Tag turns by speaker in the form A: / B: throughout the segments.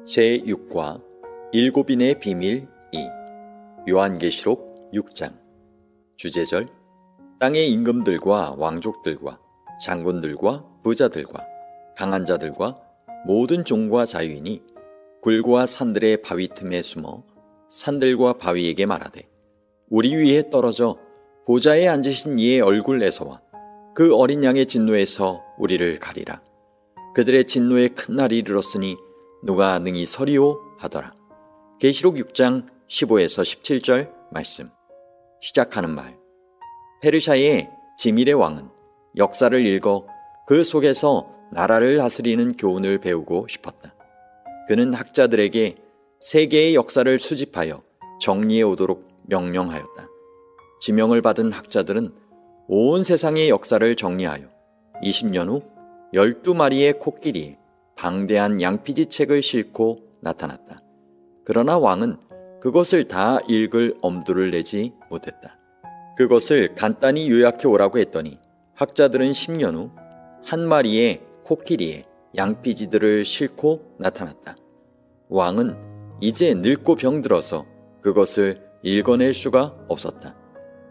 A: 제6과 일곱인의 비밀 2 요한계시록 6장 주제절 땅의 임금들과 왕족들과 장군들과 부자들과 강한 자들과 모든 종과 자유인이 굴과 산들의 바위 틈에 숨어 산들과 바위에게 말하되 우리 위에 떨어져 보좌에 앉으신 이의 얼굴에서와 그 어린 양의 진노에서 우리를 가리라. 그들의 진노의 큰 날이 이르렀으니 누가 능히 서리오 하더라. 계시록 6장 15에서 17절 말씀. 시작하는 말. 페르시아의 지밀의 왕은 역사를 읽어 그 속에서 나라를 다스리는 교훈을 배우고 싶었다. 그는 학자들에게 세계의 역사를 수집하여 정리해 오도록 명령하였다. 지명을 받은 학자들은 온 세상의 역사를 정리하여 20년 후 12마리의 코끼리에 방대한 양피지 책을 싣고 나타났다. 그러나 왕은 그것을 다 읽을 엄두를 내지 못했다. 그것을 간단히 요약해 오라고 했더니 학자들은 10년 후 한 마리의 코끼리에 양피지들을 싣고 나타났다. 왕은 이제 늙고 병들어서 그것을 읽어낼 수가 없었다.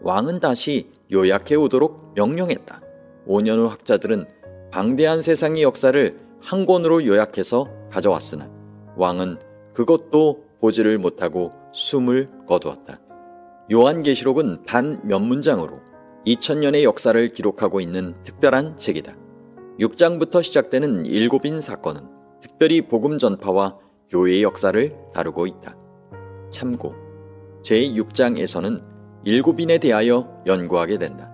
A: 왕은 다시 요약해 오도록 명령했다. 5년 후 학자들은 방대한 세상의 역사를 한 권으로 요약해서 가져왔으나 왕은 그것도 보지를 못하고 숨을 거두었다. 요한계시록은 단 몇 문장으로 2000년의 역사를 기록하고 있는 특별한 책이다. 6장부터 시작되는 일곱인 사건은 특별히 복음 전파와 교회의 역사를 다루고 있다. 참고, 제6장에서는 일곱인에 대하여 연구하게 된다.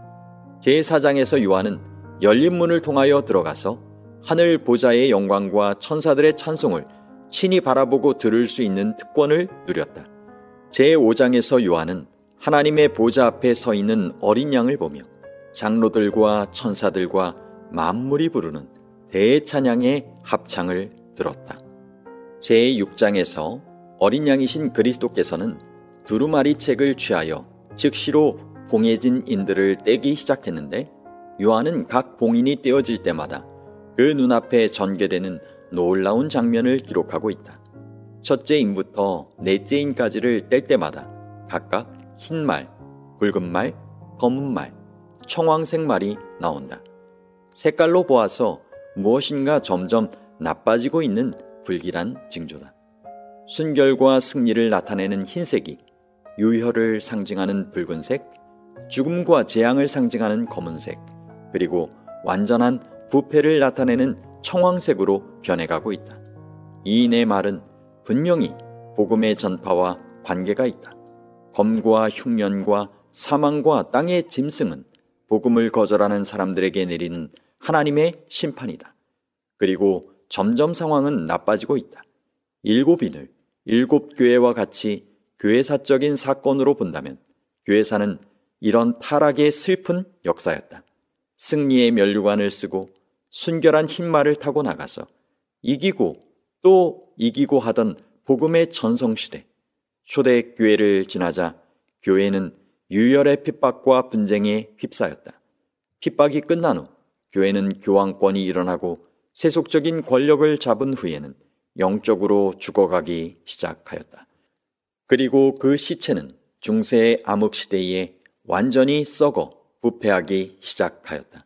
A: 제4장에서 요한은 열린 문을 통하여 들어가서 하늘 보좌의 영광과 천사들의 찬송을 친히 바라보고 들을 수 있는 특권을 누렸다. 제5장에서 요한은 하나님의 보좌 앞에 서 있는 어린 양을 보며 장로들과 천사들과 만물이 부르는 대찬양의 합창을 들었다. 제6장에서 어린 양이신 그리스도께서는 두루마리 책을 취하여 즉시로 봉해진 인들을 떼기 시작했는데 요한은 각 봉인이 떼어질 때마다 그 눈앞에 전개되는 놀라운 장면을 기록하고 있다. 첫째 인부터 넷째 인까지를 뗄 때마다 각각 흰 말, 붉은 말, 검은 말, 청황색 말이 나온다. 색깔로 보아서 무엇인가 점점 나빠지고 있는 불길한 징조다. 순결과 승리를 나타내는 흰색이 유혈을 상징하는 붉은색, 죽음과 재앙을 상징하는 검은색, 그리고 완전한 부패를 나타내는 청황색으로 변해가고 있다. 이인의 말은 분명히 복음의 전파와 관계가 있다. 검과 흉년과 사망과 땅의 짐승은 복음을 거절하는 사람들에게 내리는 하나님의 심판이다. 그리고 점점 상황은 나빠지고 있다. 일곱인을 일곱 교회와 같이 교회사적인 사건으로 본다면 교회사는 이런 타락의 슬픈 역사였다. 승리의 면류관을 쓰고 순결한 흰말을 타고 나가서 이기고 또 이기고 하던 복음의 전성시대, 초대교회를 지나자 교회는 유혈의 핍박과 분쟁에 휩싸였다. 핍박이 끝난 후 교회는 교황권이 일어나고 세속적인 권력을 잡은 후에는 영적으로 죽어가기 시작하였다. 그리고 그 시체는 중세의 암흑시대에 완전히 썩어 부패하기 시작하였다.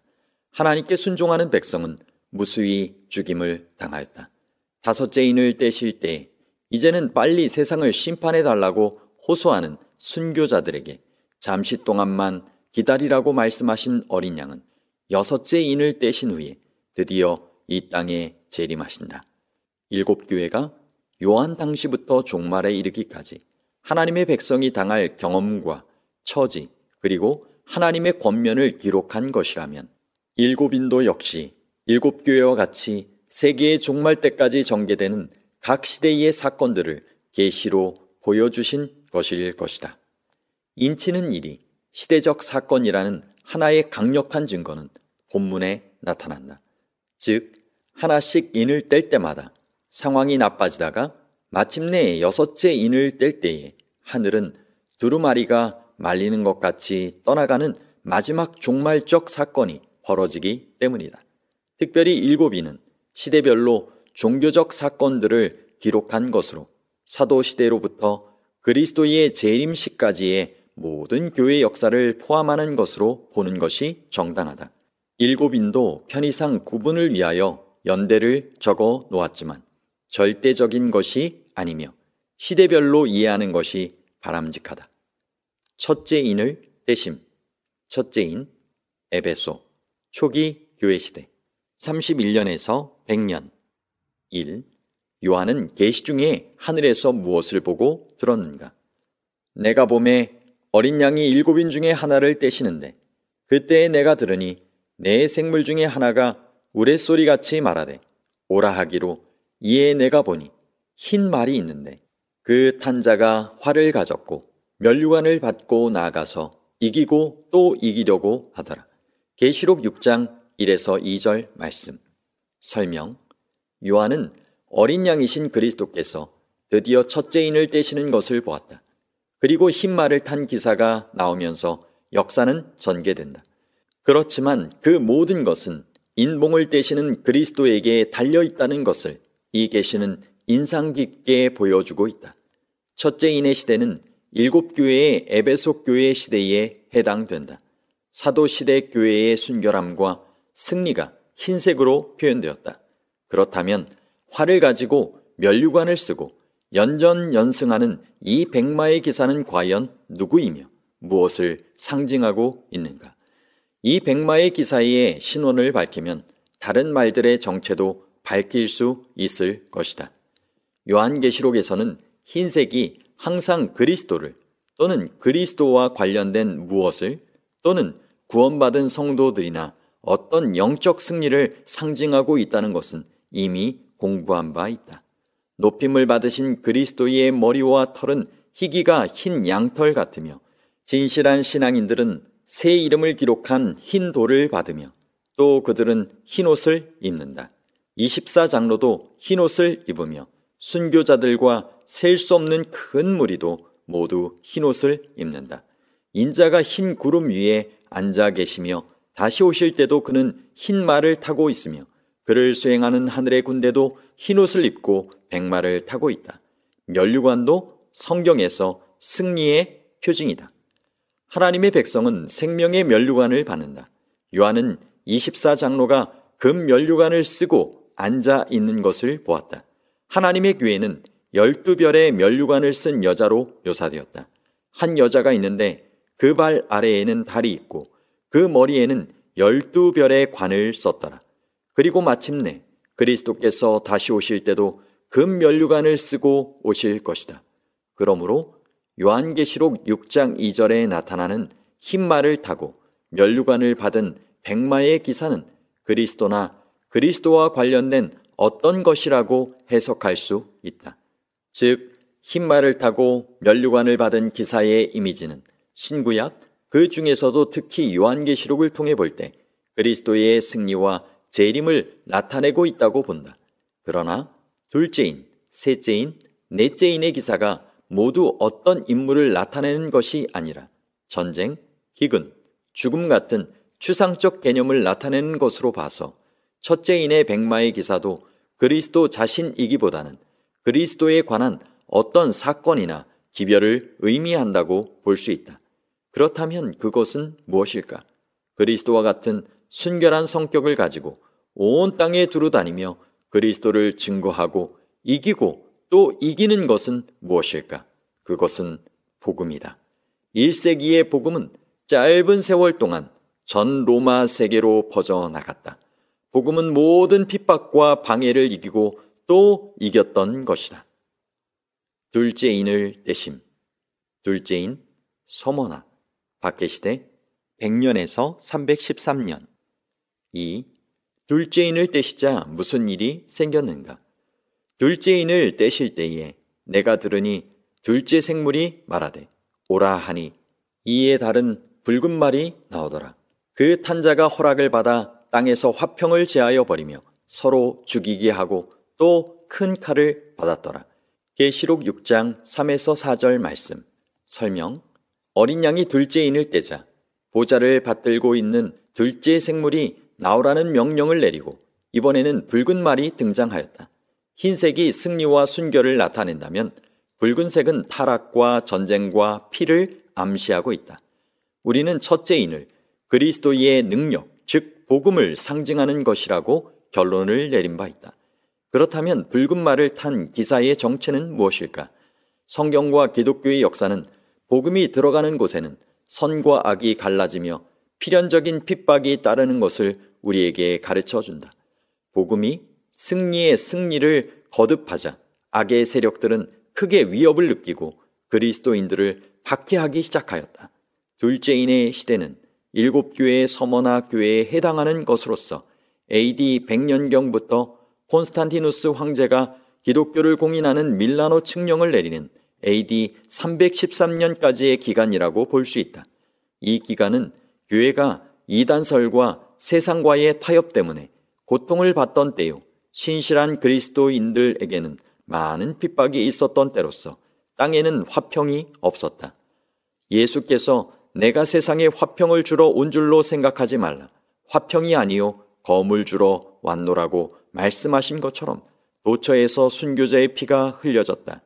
A: 하나님께 순종하는 백성은 무수히 죽임을 당하였다. 다섯째 인을 떼실 때 이제는 빨리 세상을 심판해달라고 호소하는 순교자들에게 잠시 동안만 기다리라고 말씀하신 어린 양은 여섯째 인을 떼신 후에 드디어 이 땅에 재림하신다. 일곱 교회가 요한 당시부터 종말에 이르기까지 하나님의 백성이 당할 경험과 처지 그리고 하나님의 권면을 기록한 것이라면 일곱인도 역시 일곱 교회와 같이 세계의 종말 때까지 전개되는 각 시대의 사건들을 계시로 보여주신 것일 것이다. 인치는 일이 시대적 사건이라는 하나의 강력한 증거는 본문에 나타난다. 즉 하나씩 인을 뗄 때마다 상황이 나빠지다가 마침내 여섯째 인을 뗄 때에 하늘은 두루마리가 말리는 것 같이 떠나가는 마지막 종말적 사건이 벌어지기 때문이다. 특별히 일곱인은 시대별로 종교적 사건들을 기록한 것으로 사도 시대로부터 그리스도의 재림시까지의 모든 교회 역사를 포함하는 것으로 보는 것이 정당하다. 일곱인도 편의상 구분을 위하여 연대를 적어 놓았지만 절대적인 것이 아니며 시대별로 이해하는 것이 바람직하다. 첫째 인을 떼심. 첫째 인 에베소 초기 교회 시대 31년에서 100년. 1. 요한은 계시 중에 하늘에서 무엇을 보고 들었는가? 내가 봄에 어린 양이 7인 중에 하나를 떼시는데 그때에 내가 들으니 내 생물 중에 하나가 우레소리같이 말하되 오라 하기로, 이에 내가 보니 흰 말이 있는데 그 탄 자가 활을 가졌고 면류관을 받고 나아가서 이기고 또 이기려고 하더라. 계시록 6장 1에서 2절 말씀. 설명. 요한은 어린 양이신 그리스도께서 드디어 첫째 인을 떼시는 것을 보았다. 그리고 흰 말을 탄 기사가 나오면서 역사는 전개된다. 그렇지만 그 모든 것은 인봉을 떼시는 그리스도에게 달려있다는 것을 이 계시는 인상 깊게 보여주고 있다. 첫째 인의 시대는 7교회의 에베소 교회 시대에 해당된다. 사도시대 교회의 순결함과 승리가 흰색으로 표현되었다. 그렇다면 활을 가지고 면류관을 쓰고 연전연승하는 이 백마의 기사는 과연 누구이며 무엇을 상징하고 있는가? 이 백마의 기사의 신원을 밝히면 다른 말들의 정체도 밝힐 수 있을 것이다. 요한계시록에서는 흰색이 항상 그리스도를 또는 그리스도와 관련된 무엇을 또는 구원받은 성도들이나 어떤 영적 승리를 상징하고 있다는 것은 이미 공부한 바 있다. 높임을 받으신 그리스도의 머리와 털은 희기가 흰 양털 같으며 진실한 신앙인들은 새 이름을 기록한 흰 돌을 받으며 또 그들은 흰옷을 입는다. 24장로도 흰옷을 입으며 순교자들과 셀 수 없는 큰 무리도 모두 흰옷을 입는다. 인자가 흰 구름 위에 앉아 계시며 다시 오실 때도 그는 흰 말을 타고 있으며 그를 수행하는 하늘의 군대도 흰옷을 입고 백마를 타고 있다. 면류관도 성경에서 승리의 표징이다. 하나님의 백성은 생명의 면류관을 받는다. 요한은 24장로가 금 면류관을 쓰고 앉아 있는 것을 보았다. 하나님의 교회는 12별의 면류관을 쓴 여자로 묘사되었다. 한 여자가 있는데 그 발 아래에는 달이 있고 그 머리에는 12별의 관을 썼더라. 그리고 마침내 그리스도께서 다시 오실 때도 금 면류관을 쓰고 오실 것이다. 그러므로 요한계시록 6장 2절에 나타나는 흰 말을 타고 면류관을 받은 백마의 기사는 그리스도나 그리스도와 관련된 어떤 것이라고 해석할 수 있다. 즉, 흰 말을 타고 면류관을 받은 기사의 이미지는 신구약, 그 중에서도 특히 요한계시록을 통해 볼 때 그리스도의 승리와 재림을 나타내고 있다고 본다. 그러나 둘째인, 셋째인, 넷째인의 기사가 모두 어떤 인물을 나타내는 것이 아니라 전쟁, 기근, 죽음 같은 추상적 개념을 나타내는 것으로 봐서 첫째인의 백마의 기사도 그리스도 자신이기보다는 그리스도에 관한 어떤 사건이나 기별을 의미한다고 볼 수 있다. 그렇다면 그것은 무엇일까? 그리스도와 같은 순결한 성격을 가지고 온 땅에 두루다니며 그리스도를 증거하고 이기고 또 이기는 것은 무엇일까? 그것은 복음이다. 1세기의 복음은 짧은 세월 동안 전 로마 세계로 퍼져나갔다. 복음은 모든 핍박과 방해를 이기고 또 이겼던 것이다. 둘째인을 떼심. 둘째인 서머나 박해시대 100년에서 313년. 2. 둘째인을 떼시자 무슨 일이 생겼는가? 둘째인을 떼실 때에 내가 들으니 둘째 생물이 말하되 오라 하니 이에 다른 붉은 말이 나오더라. 그 탄자가 허락을 받아 땅에서 화평을 제하여 버리며 서로 죽이게 하고 또 큰 칼을 받았더라. 계시록 6장 3에서 4절 말씀. 설명. 어린 양이 둘째인을 떼자 보좌를 받들고 있는 둘째 생물이 나오라는 명령을 내리고 이번에는 붉은 말이 등장하였다. 흰색이 승리와 순결을 나타낸다면 붉은색은 타락과 전쟁과 피를 암시하고 있다. 우리는 첫째 인을 그리스도의 능력, 즉 복음을 상징하는 것이라고 결론을 내린 바 있다. 그렇다면 붉은 말을 탄 기사의 정체는 무엇일까? 성경과 기독교의 역사는 복음이 들어가는 곳에는 선과 악이 갈라지며 필연적인 핍박이 따르는 것을 우리에게 가르쳐준다. 복음이 승리의 승리를 거듭하자 악의 세력들은 크게 위협을 느끼고 그리스도인들을 박해하기 시작하였다. 둘째인의 시대는 7교회의 서머나 교회에 해당하는 것으로서 AD 100년경부터 콘스탄티누스 황제가 기독교를 공인하는 밀라노 칙령을 내리는 AD 313년까지의 기간이라고 볼 수 있다. 이 기간은 교회가 이단설과 세상과의 타협 때문에 고통을 받던 때요, 신실한 그리스도인들에게는 많은 핍박이 있었던 때로서 땅에는 화평이 없었다. 예수께서 내가 세상에 화평을 주러 온 줄로 생각하지 말라. 화평이 아니요 검을 주러 왔노라고 말씀하신 것처럼 도처에서 순교자의 피가 흘려졌다.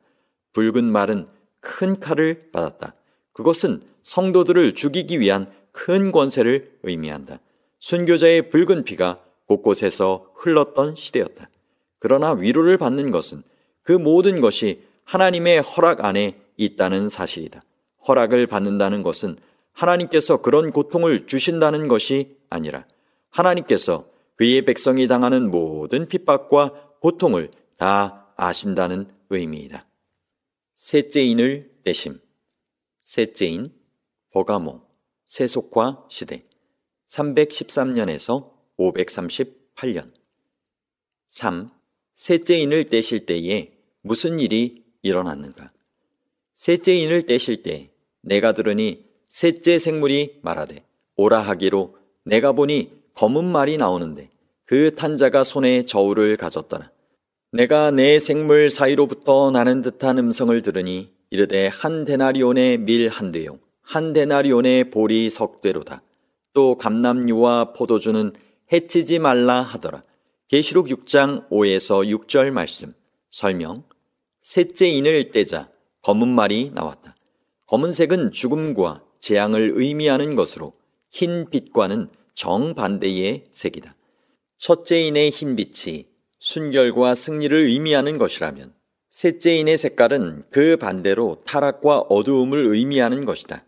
A: 붉은 말은 큰 칼을 받았다. 그것은 성도들을 죽이기 위한 큰 권세를 의미한다. 순교자의 붉은 피가 곳곳에서 흘렀던 시대였다. 그러나 위로를 받는 것은 그 모든 것이 하나님의 허락 안에 있다는 사실이다. 허락을 받는다는 것은 하나님께서 그런 고통을 주신다는 것이 아니라 하나님께서 그의 백성이 당하는 모든 핍박과 고통을 다 아신다는 의미이다. 셋째인을 떼심. 셋째인 버가모 세속화 시대 313년에서 538년. 3. 셋째인을 떼실 때에 무슨 일이 일어났는가? 셋째인을 떼실 때 내가 들으니 셋째 생물이 말하되 오라 하기로 내가 보니 검은 말이 나오는데 그 탄 자가 손에 저울을 가졌더라. 내가 내 생물 사이로부터 나는 듯한 음성을 들으니 이르되 한 데나리온의 밀 한 대요 한 데나리온의 보리 석 대로다. 또 감람류와 포도주는 해치지 말라 하더라. 계시록 6장 5에서 6절 말씀. 설명. 셋째 인을 떼자 검은 말이 나왔다. 검은색은 죽음과 재앙을 의미하는 것으로 흰 빛과는 정반대의 색이다. 첫째 인의 흰빛이 순결과 승리를 의미하는 것이라면 셋째 인의 색깔은 그 반대로 타락과 어두움을 의미하는 것이다.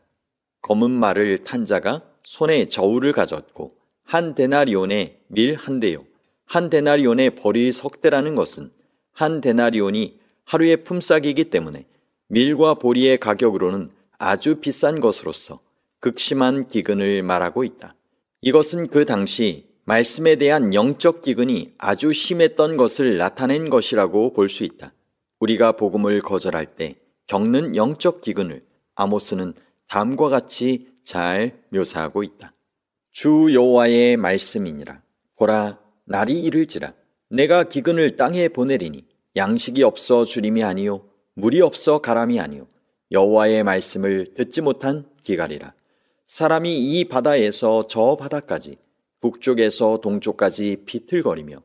A: 검은 말을 탄 자가 손에 저울을 가졌고 한 데나리온의 밀 한 대요 한 데나리온의 보리 석 대라는 것은 한 데나리온이 하루의 품삯이기 때문에 밀과 보리의 가격으로는 아주 비싼 것으로서 극심한 기근을 말하고 있다. 이것은 그 당시 말씀에 대한 영적 기근이 아주 심했던 것을 나타낸 것이라고 볼 수 있다. 우리가 복음을 거절할 때 겪는 영적 기근을 아모스는 다음과 같이 잘 묘사하고 있다. 주 여호와의 말씀이니라. 보라, 날이 이를지라. 내가 기근을 땅에 보내리니 양식이 없어 주림이 아니요 물이 없어 가람이 아니요 여호와의 말씀을 듣지 못한 기갈이라. 사람이 이 바다에서 저 바다까지 북쪽에서 동쪽까지 비틀거리며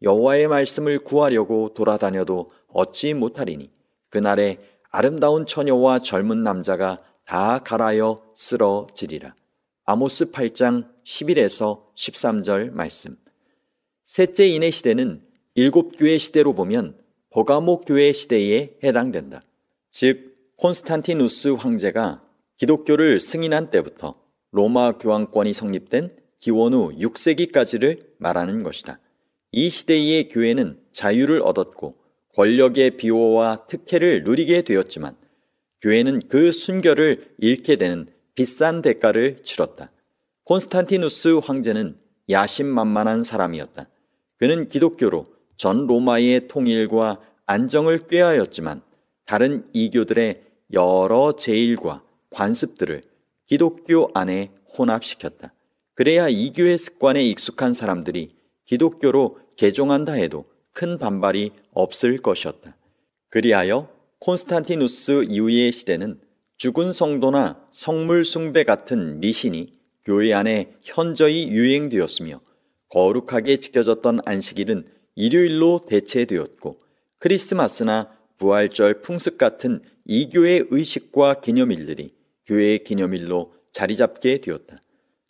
A: 여호와의 말씀을 구하려고 돌아다녀도 얻지 못하리니 그날에 아름다운 처녀와 젊은 남자가 다 갈아여 쓰러지리라. 아모스 8장 11에서 13절 말씀. 셋째 인의 시대는 7교회 시대로 보면 버가모 교회 시대에 해당된다. 즉 콘스탄티누스 황제가 기독교를 승인한 때부터 로마 교황권이 성립된 기원 후 6세기까지를 말하는 것이다. 이 시대의 교회는 자유를 얻었고 권력의 비호와 특혜를 누리게 되었지만 교회는 그 순결을 잃게 되는 비싼 대가를 치렀다. 콘스탄티누스 황제는 야심만만한 사람이었다. 그는 기독교로 전 로마의 통일과 안정을 꾀하였지만 다른 이교들의 여러 제일과 관습들을 기독교 안에 혼합시켰다. 그래야 이교의 습관에 익숙한 사람들이 기독교로 개종한다 해도 큰 반발이 없을 것이었다. 그리하여 콘스탄티누스 이후의 시대는 죽은 성도나 성물 숭배 같은 미신이 교회 안에 현저히 유행되었으며 거룩하게 지켜졌던 안식일은 일요일로 대체되었고 크리스마스나 부활절 풍습 같은 이교의 의식과 기념일들이 교회의 기념일로 자리 잡게 되었다.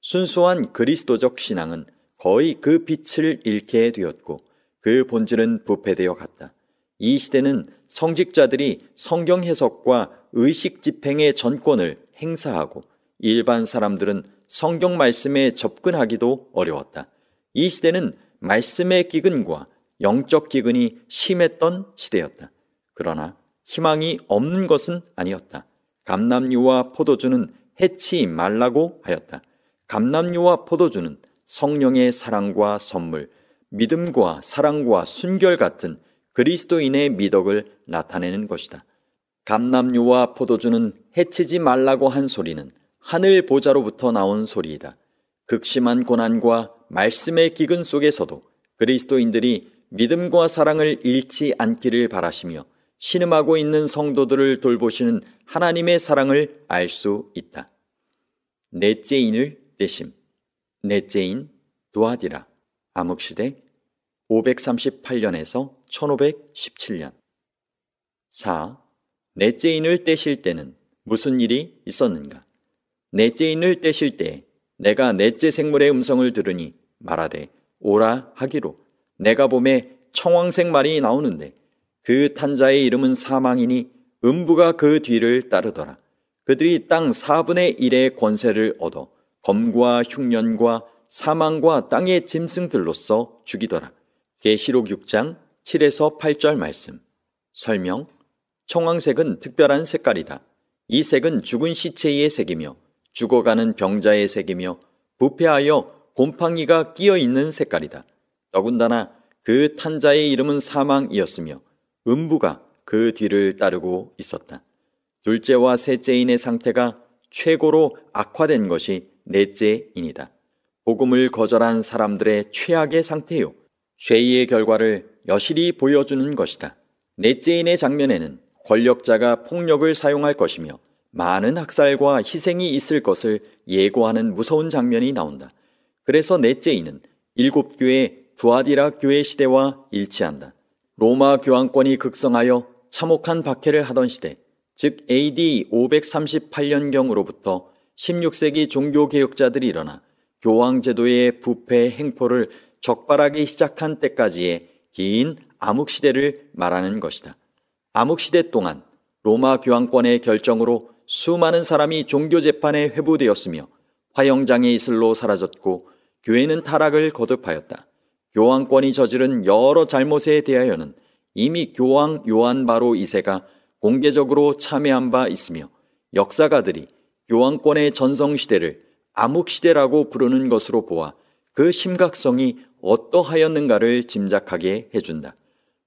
A: 순수한 그리스도적 신앙은 거의 그 빛을 잃게 되었고 그 본질은 부패되어 갔다. 이 시대는 성직자들이 성경 해석과 의식 집행의 전권을 행사하고 일반 사람들은 성경 말씀에 접근하기도 어려웠다. 이 시대는 말씀의 기근과 영적 기근이 심했던 시대였다. 그러나 희망이 없는 것은 아니었다. 감람유와 포도주는 해치 말라고 하였다. 감람유와 포도주는 성령의 사랑과 선물, 믿음과 사랑과 순결 같은 그리스도인의 미덕을 나타내는 것이다. 감람유와 포도주는 해치지 말라고 한 소리는 하늘 보좌로부터 나온 소리이다. 극심한 고난과 말씀의 기근 속에서도 그리스도인들이 믿음과 사랑을 잃지 않기를 바라시며 신음하고 있는 성도들을 돌보시는 하나님의 사랑을 알 수 있다. 넷째 인을 떼심. 넷째 인 두아디라. 암흑시대 538년에서 1517년. 4. 넷째 인을 떼실 때는 무슨 일이 있었는가? 넷째 인을 떼실 때 내가 넷째 생물의 음성을 들으니 말하되 오라 하기로 내가 봄에 청황색 말이 나오는데 그 탄자의 이름은 사망이니 음부가 그 뒤를 따르더라. 그들이 땅 4분의 1의 권세를 얻어 검과 흉년과 사망과 땅의 짐승들로서 죽이더라. 계시록 6장 7에서 8절 말씀. 설명. 청황색은 특별한 색깔이다. 이 색은 죽은 시체의 색이며 죽어가는 병자의 색이며 부패하여 곰팡이가 끼어있는 색깔이다. 더군다나 그 탄자의 이름은 사망이었으며 음부가 그 뒤를 따르고 있었다. 둘째와 셋째 인의 상태가 최고로 악화된 것이 넷째 인이다. 복음을 거절한 사람들의 최악의 상태요, 죄의 결과를 여실히 보여주는 것이다. 넷째 인의 장면에는 권력자가 폭력을 사용할 것이며 많은 학살과 희생이 있을 것을 예고하는 무서운 장면이 나온다. 그래서 넷째 인은 7교회 두아디라 교회 시대와 일치한다. 로마 교황권이 극성하여 참혹한 박해를 하던 시대, 즉 AD 538년경으로부터 16세기 종교개혁자들이 일어나 교황제도의 부패 행포를 적발하기 시작한 때까지의 긴 암흑시대를 말하는 것이다. 암흑시대 동안 로마 교황권의 결정으로 수많은 사람이 종교재판에 회부되었으며 화영장의 이슬로 사라졌고 교회는 타락을 거듭하였다. 교황권이 저지른 여러 잘못에 대하여는 이미 교황 요한 바로 2세가 공개적으로 참여한 바 있으며 역사가들이 교황권의 전성시대를 암흑시대라고 부르는 것으로 보아 그 심각성이 어떠하였는가를 짐작하게 해준다.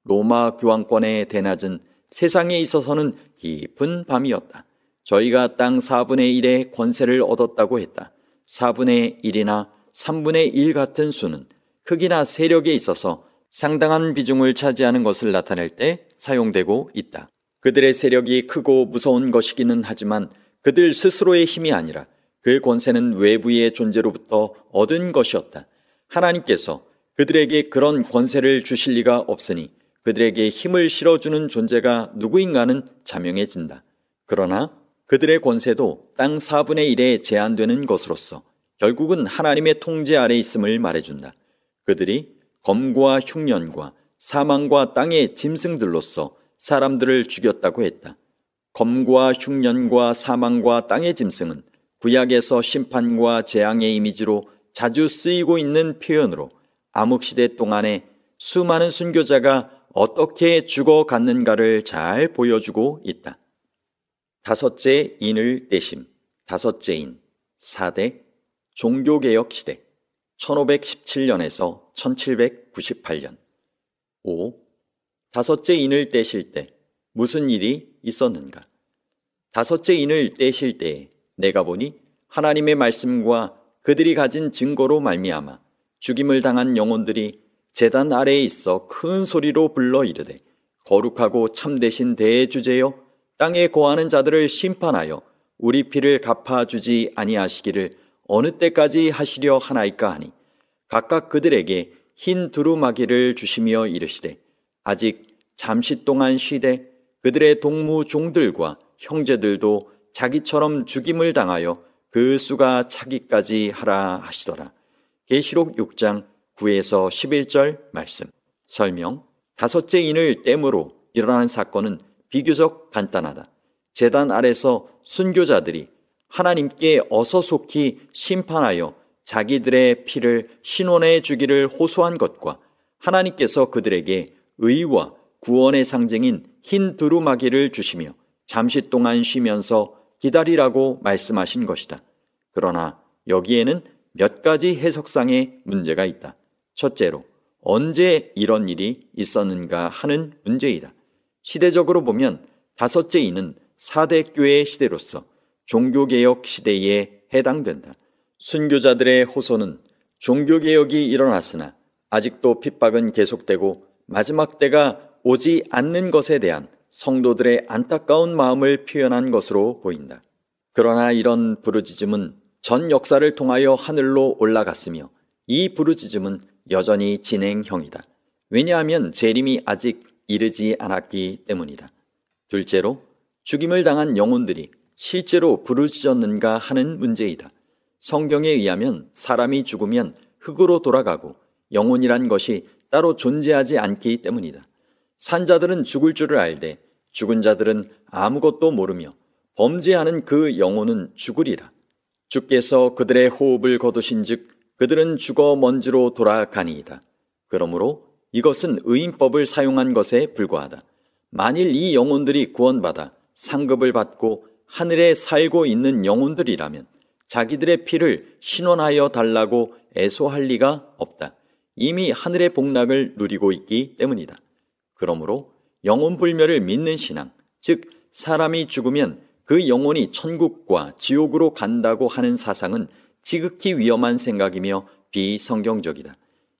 A: 로마 교황권의 대낮은 세상에 있어서는 깊은 밤이었다. 저희가 땅 4분의 1의 권세를 얻었다고 했다. 4분의 1이나 3분의 1 같은 수는 크기나 세력에 있어서 상당한 비중을 차지하는 것을 나타낼 때 사용되고 있다. 그들의 세력이 크고 무서운 것이기는 하지만 그들 스스로의 힘이 아니라 그 권세는 외부의 존재로부터 얻은 것이었다. 하나님께서 그들에게 그런 권세를 주실 리가 없으니 그들에게 힘을 실어주는 존재가 누구인가는 자명해진다. 그러나 그들의 권세도 땅 4분의 1에 제한되는 것으로서 결국은 하나님의 통제 아래 있음을 말해준다. 그들이 검과 흉년과 사망과 땅의 짐승들로서 사람들을 죽였다고 했다. 검과 흉년과 사망과 땅의 짐승은 구약에서 심판과 재앙의 이미지로 자주 쓰이고 있는 표현으로 암흑시대 동안에 수많은 순교자가 어떻게 죽어갔는가를 잘 보여주고 있다. 다섯째 인을 떼심. 다섯째 인 4대 종교개혁 시대 1517년에서 1798년. 5. 다섯째 인을 떼실 때 무슨 일이 있었는가? 다섯째 인을 떼실 때에 내가 보니 하나님의 말씀과 그들이 가진 증거로 말미암아 죽임을 당한 영혼들이 제단 아래에 있어 큰 소리로 불러 이르되 거룩하고 참되신 대주제여 땅에 거하는 자들을 심판하여 우리 피를 갚아주지 아니하시기를 어느 때까지 하시려 하나이까 하니 각각 그들에게 흰 두루마기를 주시며 이르시되 아직 잠시 동안 쉬되 그들의 동무 종들과 형제들도 자기처럼 죽임을 당하여 그 수가 차기까지 하라 하시더라. 계시록 6장 9에서 11절 말씀. 설명. 다섯째 인을 땜으로 일어난 사건은 비교적 간단하다. 제단 아래서 순교자들이 하나님께 어서속히 심판하여 자기들의 피를 신원해 주기를 호소한 것과 하나님께서 그들에게 의와 구원의 상징인 흰 두루마기를 주시며 잠시 동안 쉬면서 기다리라고 말씀하신 것이다. 그러나 여기에는 몇 가지 해석상의 문제가 있다. 첫째로, 언제 이런 일이 있었는가 하는 문제이다. 시대적으로 보면 다섯째 인은 사대교회 시대로서 종교개혁 시대에 해당된다. 순교자들의 호소는 종교개혁이 일어났으나 아직도 핍박은 계속되고 마지막 때가 오지 않는 것에 대한 성도들의 안타까운 마음을 표현한 것으로 보인다. 그러나 이런 부르짖음은 전 역사를 통하여 하늘로 올라갔으며 이 부르짖음은 여전히 진행형이다. 왜냐하면 재림이 아직 이르지 않았기 때문이다. 둘째로, 죽임을 당한 영혼들이 실제로 부르짖었는가 하는 문제이다. 성경에 의하면 사람이 죽으면 흙으로 돌아가고 영혼이란 것이 따로 존재하지 않기 때문이다. 산자들은 죽을 줄을 알되 죽은 자들은 아무것도 모르며 범죄하는 그 영혼은 죽으리라. 주께서 그들의 호흡을 거두신즉 그들은 죽어 먼지로 돌아가니이다. 그러므로 이것은 의인법을 사용한 것에 불과하다. 만일 이 영혼들이 구원받아 상급을 받고 하늘에 살고 있는 영혼들이라면 자기들의 피를 신원하여 달라고 애소할 리가 없다. 이미 하늘의 복락을 누리고 있기 때문이다. 그러므로 영혼불멸을 믿는 신앙, 즉 사람이 죽으면 그 영혼이 천국과 지옥으로 간다고 하는 사상은 지극히 위험한 생각이며 비성경적이다.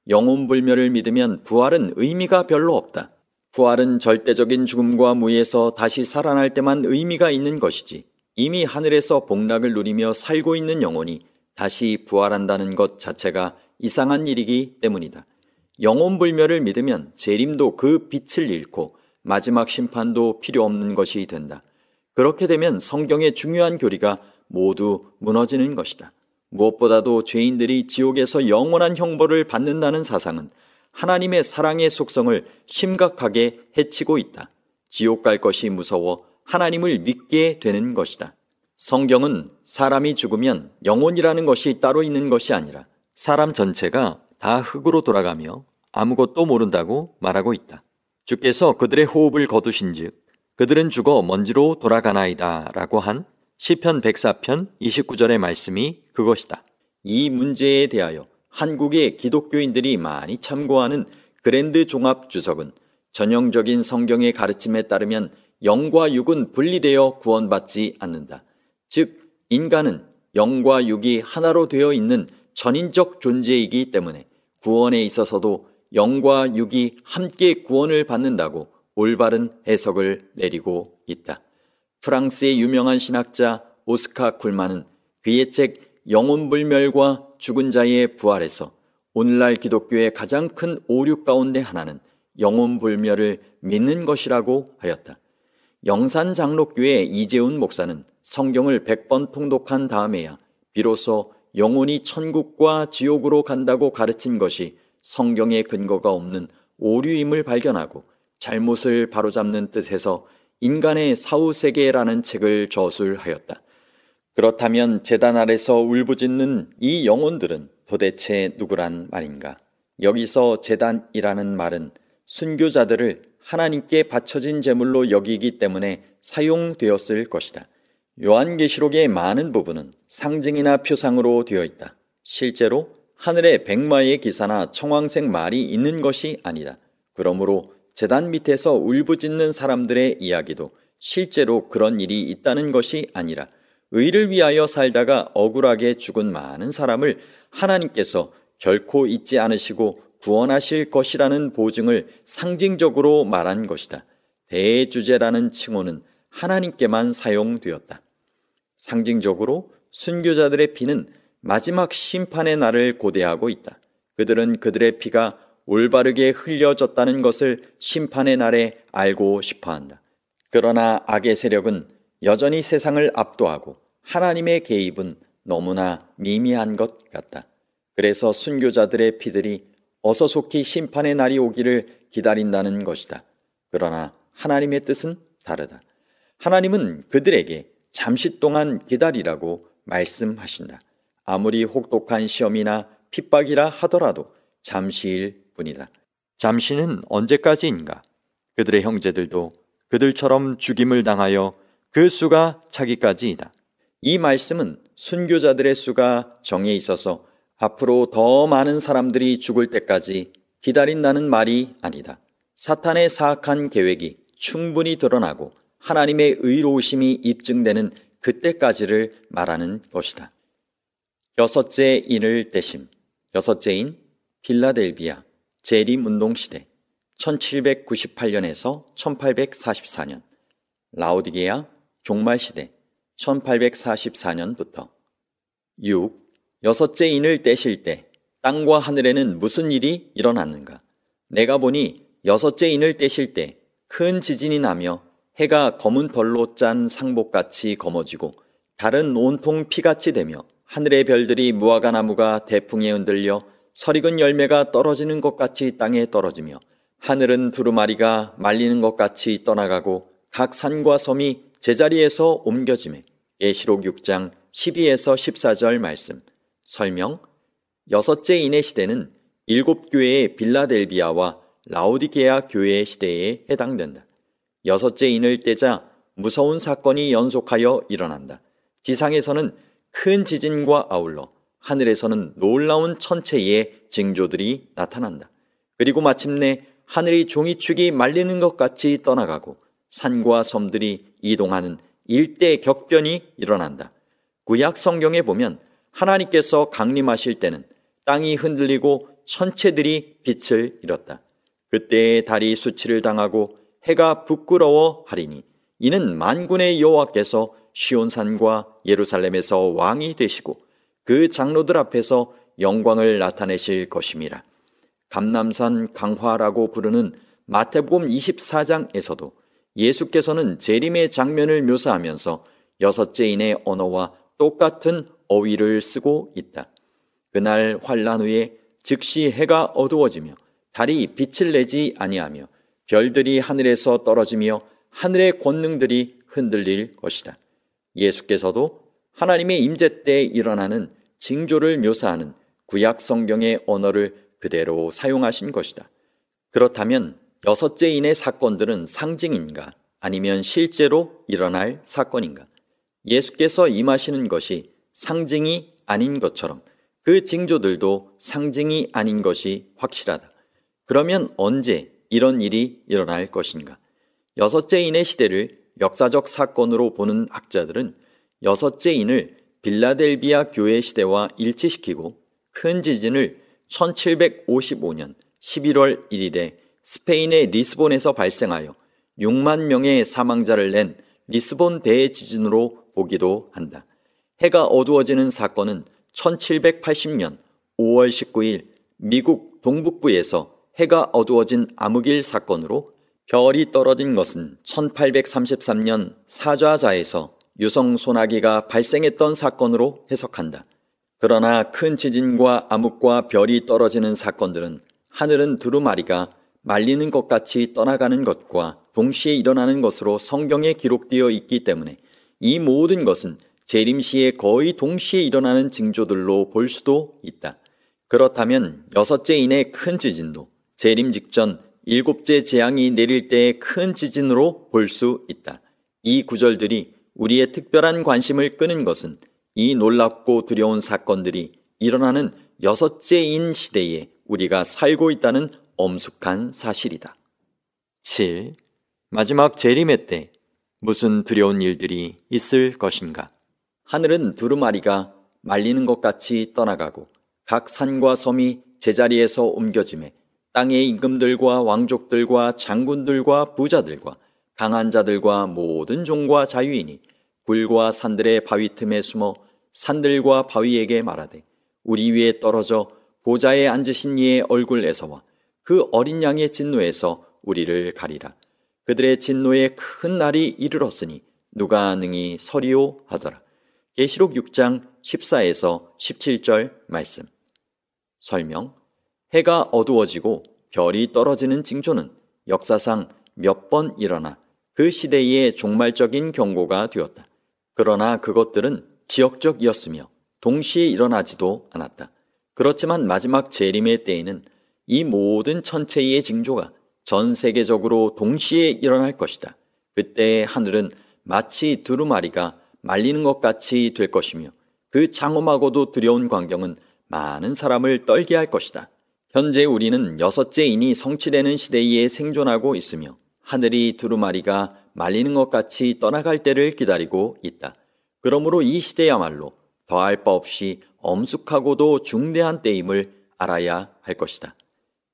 A: 영혼불멸을 믿으면 부활은 의미가 별로 없다. 부활은 절대적인 죽음과 무에서 다시 살아날 때만 의미가 있는 것이지 이미 하늘에서 복락을 누리며 살고 있는 영혼이 다시 부활한다는 것 자체가 이상한 일이기 때문이다. 영혼불멸을 믿으면 재림도 그 빛을 잃고 마지막 심판도 필요 없는 것이 된다. 그렇게 되면 성경의 중요한 교리가 모두 무너지는 것이다. 무엇보다도 죄인들이 지옥에서 영원한 형벌을 받는다는 사상은 하나님의 사랑의 속성을 심각하게 해치고 있다. 지옥 갈 것이 무서워 하나님을 믿게 되는 것이다. 성경은 사람이 죽으면 영혼이라는 것이 따로 있는 것이 아니라 사람 전체가 다 흙으로 돌아가며 아무것도 모른다고 말하고 있다. 주께서 그들의 호흡을 거두신즉 그들은 죽어 먼지로 돌아가나이다 라고 한 시편 104편 29절의 말씀이 그것이다. 이 문제에 대하여 한국의 기독교인들이 많이 참고하는 그랜드 종합 주석은 전형적인 성경의 가르침에 따르면 영과 육은 분리되어 구원받지 않는다. 즉 인간은 영과 육이 하나로 되어 있는 전인적 존재이기 때문에 구원에 있어서도 영과 육이 함께 구원을 받는다고 올바른 해석을 내리고 있다. 프랑스의 유명한 신학자 오스카 쿨만은 그의 책 영혼불멸과 죽은 자의 부활에서 오늘날 기독교의 가장 큰 오류 가운데 하나는 영혼불멸을 믿는 것이라고 하였다. 영산장로교회 이재훈 목사는 성경을 100번 통독한 다음에야 비로소 영혼이 천국과 지옥으로 간다고 가르친 것이 성경에 근거가 없는 오류임을 발견하고 잘못을 바로잡는 뜻에서 인간의 사후세계라는 책을 저술하였다. 그렇다면 제단 아래서 울부짖는 이 영혼들은 도대체 누구란 말인가? 여기서 제단이라는 말은 순교자들을 하나님께 바쳐진 제물로 여기기 때문에 사용되었을 것이다. 요한계시록의 많은 부분은 상징이나 표상으로 되어 있다. 실제로 하늘에 백마의 기사나 청황색 말이 있는 것이 아니다. 그러므로 제단 밑에서 울부짖는 사람들의 이야기도 실제로 그런 일이 있다는 것이 아니라 의를 위하여 살다가 억울하게 죽은 많은 사람을 하나님께서 결코 잊지 않으시고 구원하실 것이라는 보증을 상징적으로 말한 것이다. 대주제라는 칭호는 하나님께만 사용되었다. 상징적으로 순교자들의 피는 마지막 심판의 날을 고대하고 있다. 그들은 그들의 피가 올바르게 흘려졌다는 것을 심판의 날에 알고 싶어한다. 그러나 악의 세력은 여전히 세상을 압도하고 하나님의 개입은 너무나 미미한 것 같다. 그래서 순교자들의 피들이 어서 속히 심판의 날이 오기를 기다린다는 것이다. 그러나 하나님의 뜻은 다르다. 하나님은 그들에게 잠시 동안 기다리라고 말씀하신다. 아무리 혹독한 시험이나 핍박이라 하더라도 잠시일 뿐이다. 잠시는 언제까지인가? 그들의 형제들도 그들처럼 죽임을 당하여 그 수가 차기까지이다. 이 말씀은 순교자들의 수가 정해 있어서 앞으로 더 많은 사람들이 죽을 때까지 기다린다는 말이 아니다. 사탄의 사악한 계획이 충분히 드러나고 하나님의 의로우심이 입증되는 그때까지를 말하는 것이다. 여섯째 인을 떼심. 여섯째인 필라델비아 재림운동시대 1798년에서 1844년, 라오디게아 종말시대 1844년부터. 6. 여섯째 인을 떼실 때 땅과 하늘에는 무슨 일이 일어났는가? 내가 보니 여섯째 인을 떼실 때 큰 지진이 나며 해가 검은 벌로 짠 상복같이 검어지고 달은 온통 피같이 되며 하늘의 별들이 무화과나무가 대풍에 흔들려 설익은 열매가 떨어지는 것 같이 땅에 떨어지며 하늘은 두루마리가 말리는 것 같이 떠나가고 각 산과 섬이 제자리에서 옮겨지매. 계시록 6장 12에서 14절 말씀. 설명. 여섯째 인의 시대는 7교회의 빌라델비아와 라오디게아 교회의 시대에 해당된다. 여섯째 인을 떼자 무서운 사건이 연속하여 일어난다. 지상에서는 큰 지진과 아울러 하늘에서는 놀라운 천체의 징조들이 나타난다. 그리고 마침내 하늘이 종이축이 말리는 것 같이 떠나가고 산과 섬들이 이동하는 일대 격변이 일어난다. 구약 성경에 보면 하나님께서 강림하실 때는 땅이 흔들리고 천체들이 빛을 잃었다. 그때에 달이 수치를 당하고 해가 부끄러워 하리니 이는 만군의 여호와께서 시온산과 예루살렘에서 왕이 되시고 그 장로들 앞에서 영광을 나타내실 것임이라. 감람산 강화라고 부르는 마태복음 24장에서도 예수께서는 재림의 장면을 묘사하면서 여섯째 인의 언어와 똑같은 어휘를 쓰고 있다. 그날 환란 후에 즉시 해가 어두워지며 달이 빛을 내지 아니하며 별들이 하늘에서 떨어지며 하늘의 권능들이 흔들릴 것이다. 예수께서도 하나님의 임재 때 일어나는 징조를 묘사하는 구약 성경의 언어를 그대로 사용하신 것이다. 그렇다면 여섯째 인의 사건들은 상징인가 아니면 실제로 일어날 사건인가? 예수께서 임하시는 것이 상징이 아닌 것처럼 그 징조들도 상징이 아닌 것이 확실하다. 그러면 언제 이런 일이 일어날 것인가? 여섯째 인의 시대를 역사적 사건으로 보는 학자들은 여섯째 인을 빌라델비아 교회 시대와 일치시키고 큰 지진을 1755년 11월 1일에 스페인의 리스본에서 발생하여 6만 명의 사망자를 낸 리스본 대지진으로 보기도 한다. 해가 어두워지는 사건은 1780년 5월 19일 미국 동북부에서 해가 어두워진 암흑일 사건으로, 별이 떨어진 것은 1833년 사좌자에서 유성 소나기가 발생했던 사건으로 해석한다. 그러나 큰 지진과 암흑과 별이 떨어지는 사건들은 하늘은 두루마리가 말리는 것 같이 떠나가는 것과 동시에 일어나는 것으로 성경에 기록되어 있기 때문에 이 모든 것은 재림 시에 거의 동시에 일어나는 징조들로 볼 수도 있다. 그렇다면 여섯째 인의 큰 지진도 재림 직전 일곱째 재앙이 내릴 때의 큰 지진으로 볼 수 있다. 이 구절들이 우리의 특별한 관심을 끄는 것은 이 놀랍고 두려운 사건들이 일어나는 여섯째인 시대에 우리가 살고 있다는 엄숙한 사실이다. 7. 마지막 재림의 때 무슨 두려운 일들이 있을 것인가? 하늘은 두루마리가 말리는 것 같이 떠나가고 각 산과 섬이 제자리에서 옮겨지매 땅의 임금들과 왕족들과 장군들과 부자들과 강한 자들과 모든 종과 자유인이 굴과 산들의 바위 틈에 숨어 산들과 바위에게 말하되 우리 위에 떨어져 보좌에 앉으신 이의 얼굴에서와 그 어린 양의 진노에서 우리를 가리라. 그들의 진노의 큰 날이 이르렀으니 누가 능히 서리오 하더라. 계시록 6장 14에서 17절 말씀. 설명. 해가 어두워지고 별이 떨어지는 징조는 역사상 몇 번 일어나 그 시대의 종말적인 경고가 되었다. 그러나 그것들은 지역적이었으며 동시에 일어나지도 않았다. 그렇지만 마지막 재림의 때에는 이 모든 천체의 징조가 전 세계적으로 동시에 일어날 것이다. 그때 하늘은 마치 두루마리가 말리는 것 같이 될 것이며 그 장엄하고도 두려운 광경은 많은 사람을 떨게 할 것이다. 현재 우리는 6째 인이 성취되는 시대에 생존하고 있으며 하늘이 두루마리가 말리는 것 같이 떠나갈 때를 기다리고 있다. 그러므로 이 시대야말로 더할 바 없이 엄숙하고도 중대한 때임을 알아야 할 것이다.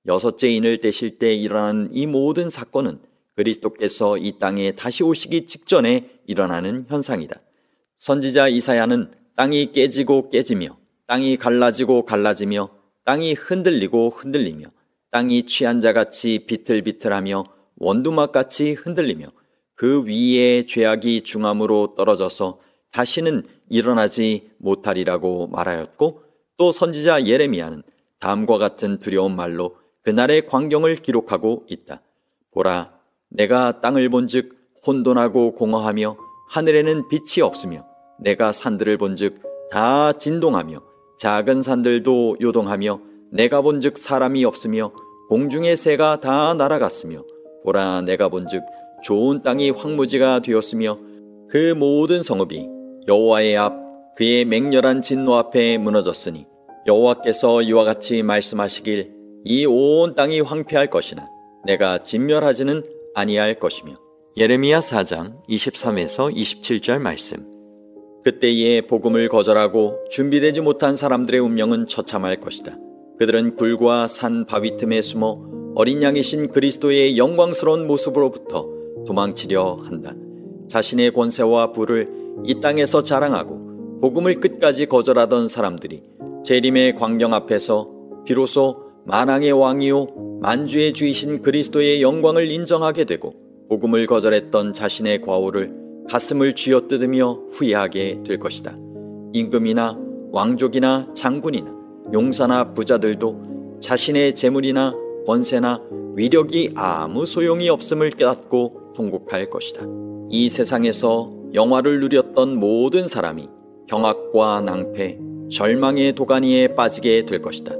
A: 6째 인을 떼실 때 일어나는 이 모든 사건은 그리스도께서 이 땅에 다시 오시기 직전에 일어나는 현상이다. 선지자 이사야는 땅이 깨지고 깨지며 땅이 갈라지고 갈라지며 땅이 흔들리고 흔들리며 땅이 취한 자같이 비틀비틀하며 원두막같이 흔들리며 그 위에 죄악이 중함으로 떨어져서 다시는 일어나지 못하리라고 말하였고, 또 선지자 예레미야는 다음과 같은 두려운 말로 그날의 광경을 기록하고 있다. 보라, 내가 땅을 본즉 혼돈하고 공허하며 하늘에는 빛이 없으며 내가 산들을 본즉 다 진동하며 작은 산들도 요동하며 내가 본즉 사람이 없으며 공중의 새가 다 날아갔으며 보라, 내가 본즉 좋은 땅이 황무지가 되었으며 그 모든 성읍이 여호와의 앞 그의 맹렬한 진노 앞에 무너졌으니 여호와께서 이와 같이 말씀하시길 이 온 땅이 황폐할 것이나 내가 진멸하지는 아니할 것이며. 예레미야 4장 23에서 27절 말씀. 그때에 복음을 거절하고 준비되지 못한 사람들의 운명은 처참할 것이다. 그들은 굴과 산 바위 틈에 숨어 어린 양이신 그리스도의 영광스러운 모습으로부터 도망치려 한다. 자신의 권세와 부를 이 땅에서 자랑하고 복음을 끝까지 거절하던 사람들이 재림의 광경 앞에서 비로소 만왕의 왕이요 만주의 주이신 그리스도의 영광을 인정하게 되고 복음을 거절했던 자신의 과오를 가슴을 쥐어뜯으며 후회하게 될 것이다. 임금이나 왕족이나 장군이나 용사나 부자들도 자신의 재물이나 권세나 위력이 아무 소용이 없음을 깨닫고 통곡할 것이다. 이 세상에서 영화를 누렸던 모든 사람이 경악과 낭패, 절망의 도가니에 빠지게 될 것이다.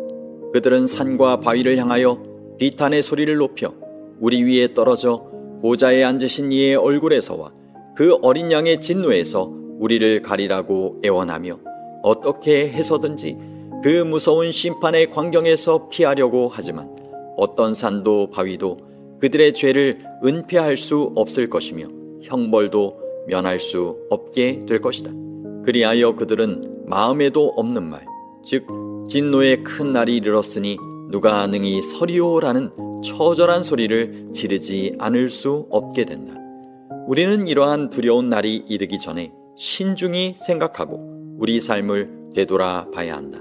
A: 그들은 산과 바위를 향하여 비탄의 소리를 높여 우리 위에 떨어져 보좌에 앉으신 이의 얼굴에서와 그 어린 양의 진노에서 우리를 가리라고 애원하며 어떻게 해서든지 그 무서운 심판의 광경에서 피하려고 하지만 어떤 산도 바위도 그들의 죄를 은폐할 수 없을 것이며 형벌도 면할 수 없게 될 것이다. 그리하여 그들은 마음에도 없는 말, 즉 진노의 큰 날이 이르렀으니 누가 능히 서리오라는 처절한 소리를 지르지 않을 수 없게 된다. 우리는 이러한 두려운 날이 이르기 전에 신중히 생각하고 우리 삶을 되돌아봐야 한다.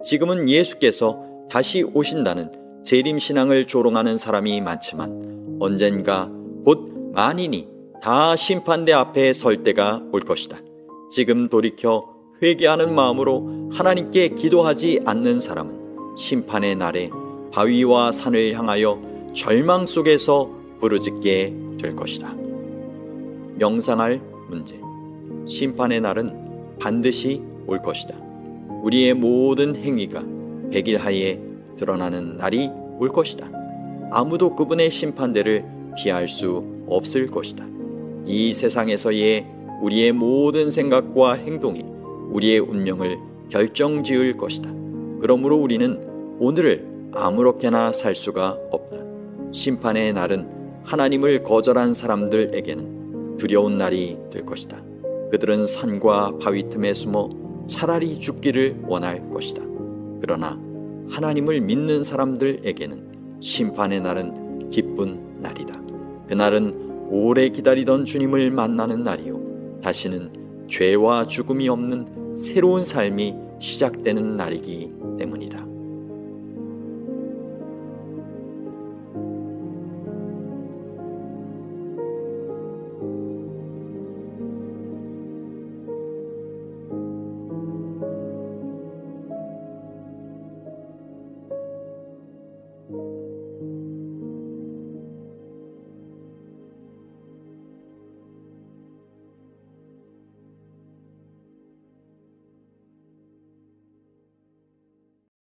A: 지금은 예수께서 다시 오신다는 재림신앙을 조롱하는 사람이 많지만 언젠가 곧 만인이 다 심판대 앞에 설 때가 올 것이다. 지금 돌이켜 회개하는 마음으로 하나님께 기도하지 않는 사람은 심판의 날에 바위와 산을 향하여 절망 속에서 부르짖게 될 것이다. 명상할 문제. 심판의 날은 반드시 올 것이다. 우리의 모든 행위가 백일하에 드러나는 날이 올 것이다. 아무도 그분의 심판대를 피할 수 없을 것이다. 이 세상에서의 우리의 모든 생각과 행동이 우리의 운명을 결정지을 것이다. 그러므로 우리는 오늘을 아무렇게나 살 수가 없다. 심판의 날은 하나님을 거절한 사람들에게는 두려운 날이 될 것이다. 그들은 산과 바위 틈에 숨어 차라리 죽기를 원할 것이다. 그러나 하나님을 믿는 사람들에게는 심판의 날은 기쁜 날이다. 그날은 오래 기다리던 주님을 만나는 날이요 다시는 죄와 죽음이 없는 새로운 삶이 시작되는 날이기 때문이다.